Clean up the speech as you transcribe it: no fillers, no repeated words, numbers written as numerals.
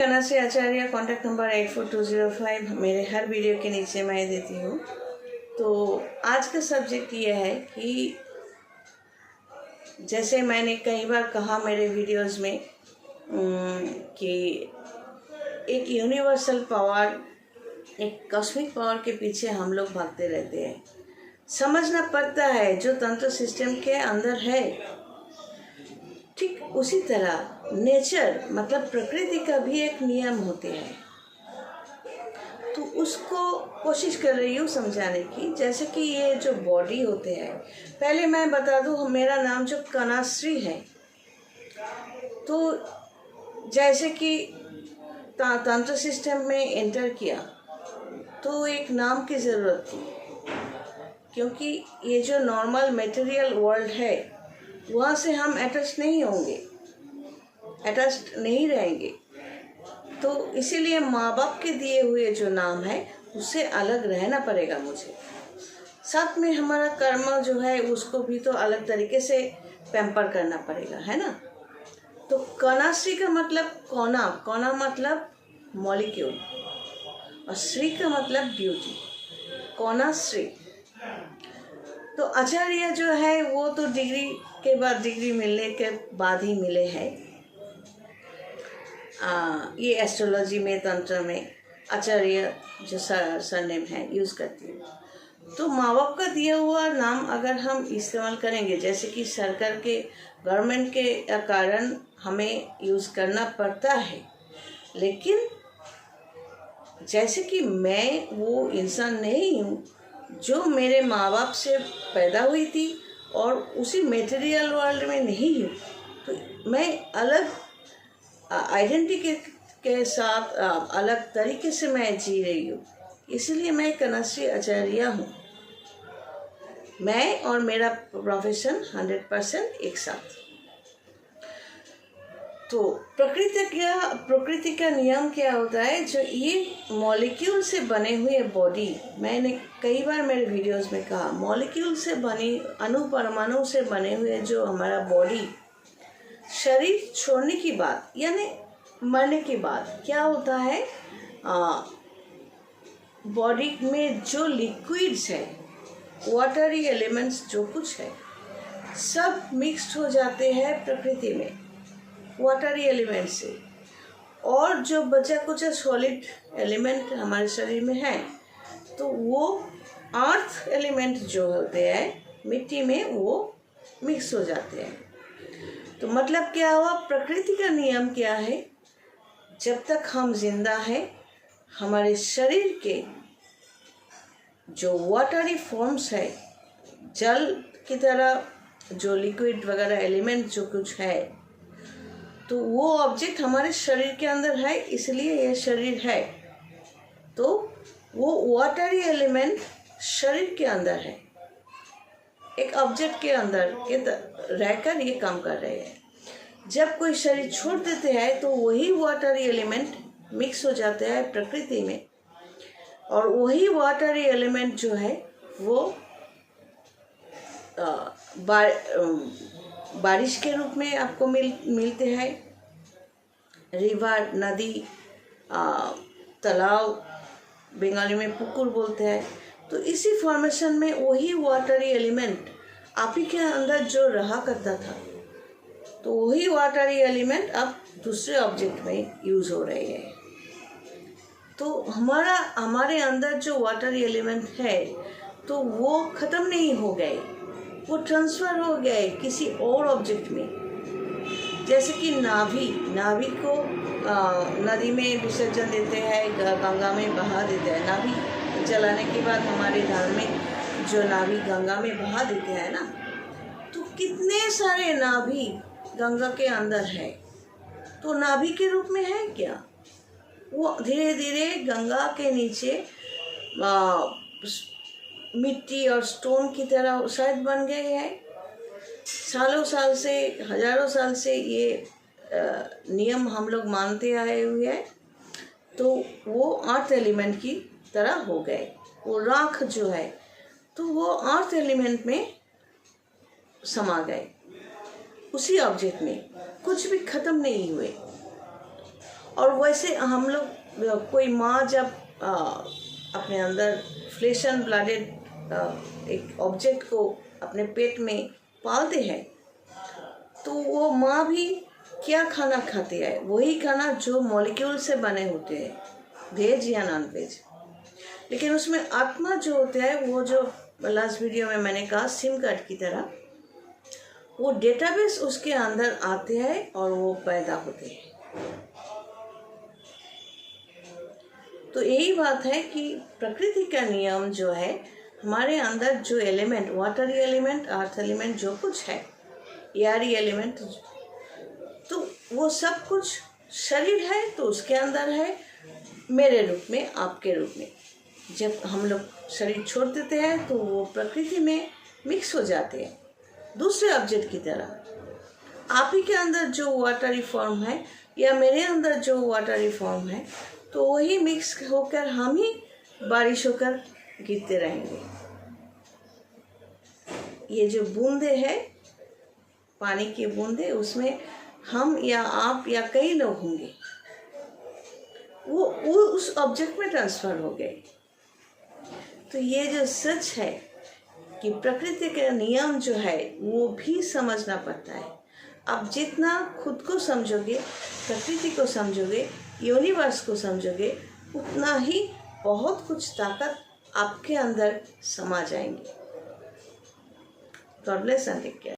कना से आचार्य, contact number 84205 मेरे हर वीडियो के नीचे मैं देती हूँ। तो आज का सब्जेक्ट ये है कि जैसे मैंने कई बार कहा मेरे वीडियोस में कि एक यूनिवर्सल पावर, एक कॉस्मिक पावर के पीछे हम लोग भागते रहते हैं। समझना पड़ता है जो तंत्र सिस्टम के अंदर है, ठीक उसी तरह नेचर मतलब प्रकृति का भी एक नियम होते हैं। तो उसको कोशिश कर रही हूँ समझाने की। जैसे कि ये जो बॉडी होते हैं, पहले मैं बता दूँ मेरा नाम जो कनाश्री है। तो जैसे कि तंत्र सिस्टम में एंटर किया तो एक नाम की ज़रूरत थी, क्योंकि ये जो नॉर्मल मटेरियल वर्ल्ड है वहाँ से हम अटैच नहीं होंगे, अटैच नहीं रहेंगे। तो इसीलिए माँ बाप के दिए हुए जो नाम है उससे अलग रहना पड़ेगा मुझे। साथ में हमारा कर्म जो है उसको भी तो अलग तरीके से पैम्पर करना पड़ेगा, है ना। तो कनाश्री का मतलब कोना, कोना मतलब मॉलिक्यूल, और श्री का मतलब ब्यूटी, कोनाश्री। तो आचार्य जो है वो तो डिग्री के बाद, डिग्री मिलने के बाद ही मिले हैं। ये एस्ट्रोलॉजी में, तंत्र में आचार्य जो सरनेम है यूज़ करती हूँ। तो माँ बाप का दिया हुआ नाम अगर हम इस्तेमाल करेंगे, जैसे कि सरकार के, गवर्नमेंट के कारण हमें यूज़ करना पड़ता है, लेकिन जैसे कि मैं वो इंसान नहीं हूँ जो मेरे माँ बाप से पैदा हुई थी और उसी मटेरियल वर्ल्ड में नहीं हूँ, तो मैं अलग आइडेंटिटी के साथ अलग तरीके से मैं जी रही हूँ। इसलिए मैं कनाश्री आचार्य हूँ। मैं और मेरा प्रोफेशन 100% एक साथ। तो प्रकृति का नियम क्या होता है, जो ये मॉलिक्यूल से बने हुए बॉडी, मैंने कई बार मेरे वीडियोस में कहा, मॉलिक्यूल से बनी, अणु परमाणु से बने हुए जो हमारा बॉडी, शरीर छोड़ने की बात यानी मरने की बात क्या होता है, बॉडी में जो लिक्विड्स है, वाटरी एलिमेंट्स जो कुछ है, सब मिक्स्ड हो जाते हैं प्रकृति में वाटरी एलिमेंट से। और जो बचा कुछ सॉलिड एलिमेंट हमारे शरीर में है, तो वो अर्थ एलिमेंट जो होते हैं मिट्टी में, वो मिक्स हो जाते हैं। तो मतलब क्या हुआ, प्रकृति का नियम क्या है, जब तक हम जिंदा हैं हमारे शरीर के जो वाटरी फॉर्म्स है, जल की तरह जो लिक्विड वगैरह एलिमेंट जो कुछ है, तो वो ऑब्जेक्ट हमारे शरीर के अंदर है, इसलिए ये शरीर है। तो वो वाटरी एलिमेंट शरीर के अंदर है, एक ऑब्जेक्ट के अंदर के रहकर ये काम कर रहे हैं। जब कोई शरीर छोड़ देते हैं तो वही वाटरी एलिमेंट मिक्स हो जाते हैं प्रकृति में, और वही वाटरी एलिमेंट जो है वो बारिश के रूप में आपको मिलते हैं। रिवर, नदी, तालाब, बंगाली में पुकुर बोलते हैं। तो इसी फॉर्मेशन में वही वाटरी एलिमेंट आप ही के अंदर जो रहा करता था, तो वही वाटरी एलिमेंट अब दूसरे ऑब्जेक्ट में यूज़ हो रहे हैं। तो हमारे अंदर जो वाटरी एलिमेंट है, तो वो ख़त्म नहीं हो गए, वो ट्रांसफ़र हो गए किसी और ऑब्जेक्ट में। जैसे कि नाभि को नदी में विसर्जन देते हैं, गंगा में बहा देते हैं। नाभि जलाने के बाद हमारे धर्म में जो नाभि गंगा में बहा देते हैं ना, तो कितने सारे नाभि गंगा के अंदर है, तो नाभि के रूप में है क्या, वो धीरे धीरे गंगा के नीचे मिट्टी और स्टोन की तरह शायद बन गए हैं। सालों साल से, हजारों साल से ये नियम हम लोग मानते आए हुए हैं। तो वो अर्थ एलिमेंट की तरह हो गए, वो राख जो है तो वो अर्थ एलिमेंट में समा गए, उसी ऑब्जेक्ट में कुछ भी ख़त्म नहीं हुए। और वैसे हम लोग, कोई माँ जब अपने अंदर फ्लेश एंड ब्लडेड एक ऑब्जेक्ट को अपने पेट में पालते हैं, तो वो माँ भी क्या खाना खाती है? वही खाना जो मॉलिक्यूल से बने होते हैं, वेज या नॉन वेज। लेकिन उसमें आत्मा जो होता है, वो जो लास्ट वीडियो में मैंने कहा सिम कार्ड की तरह, वो डेटाबेस उसके अंदर आते हैं और वो पैदा होते हैं। तो यही बात है कि प्रकृति का नियम जो है, हमारे अंदर जो element, watery element, earth element, जो कुछ है, एयरी एलिमेंट, तो वो सब कुछ शरीर है तो उसके अंदर है, मेरे रूप में, आपके रूप में। जब हम लोग शरीर छोड़ देते हैं तो वो प्रकृति में मिक्स हो जाते हैं दूसरे ऑब्जेक्ट की तरह। आप ही के अंदर जो वाटरी फॉर्म है या मेरे अंदर जो वाटरी फॉर्म है, तो वही मिक्स होकर हम ही बारिश होकर गिरते रहेंगे। ये जो बूंदे हैं, पानी की बूंदे, उसमें हम या आप या कई लोग होंगे, वो उस ऑब्जेक्ट में ट्रांसफर हो गए। तो ये जो सच है कि प्रकृति का नियम जो है वो भी समझना पड़ता है। आप जितना खुद को समझोगे, प्रकृति को समझोगे, यूनिवर्स को समझोगे, उतना ही बहुत कुछ ताकत आपके अंदर समा जाएंगे। God bless and take care.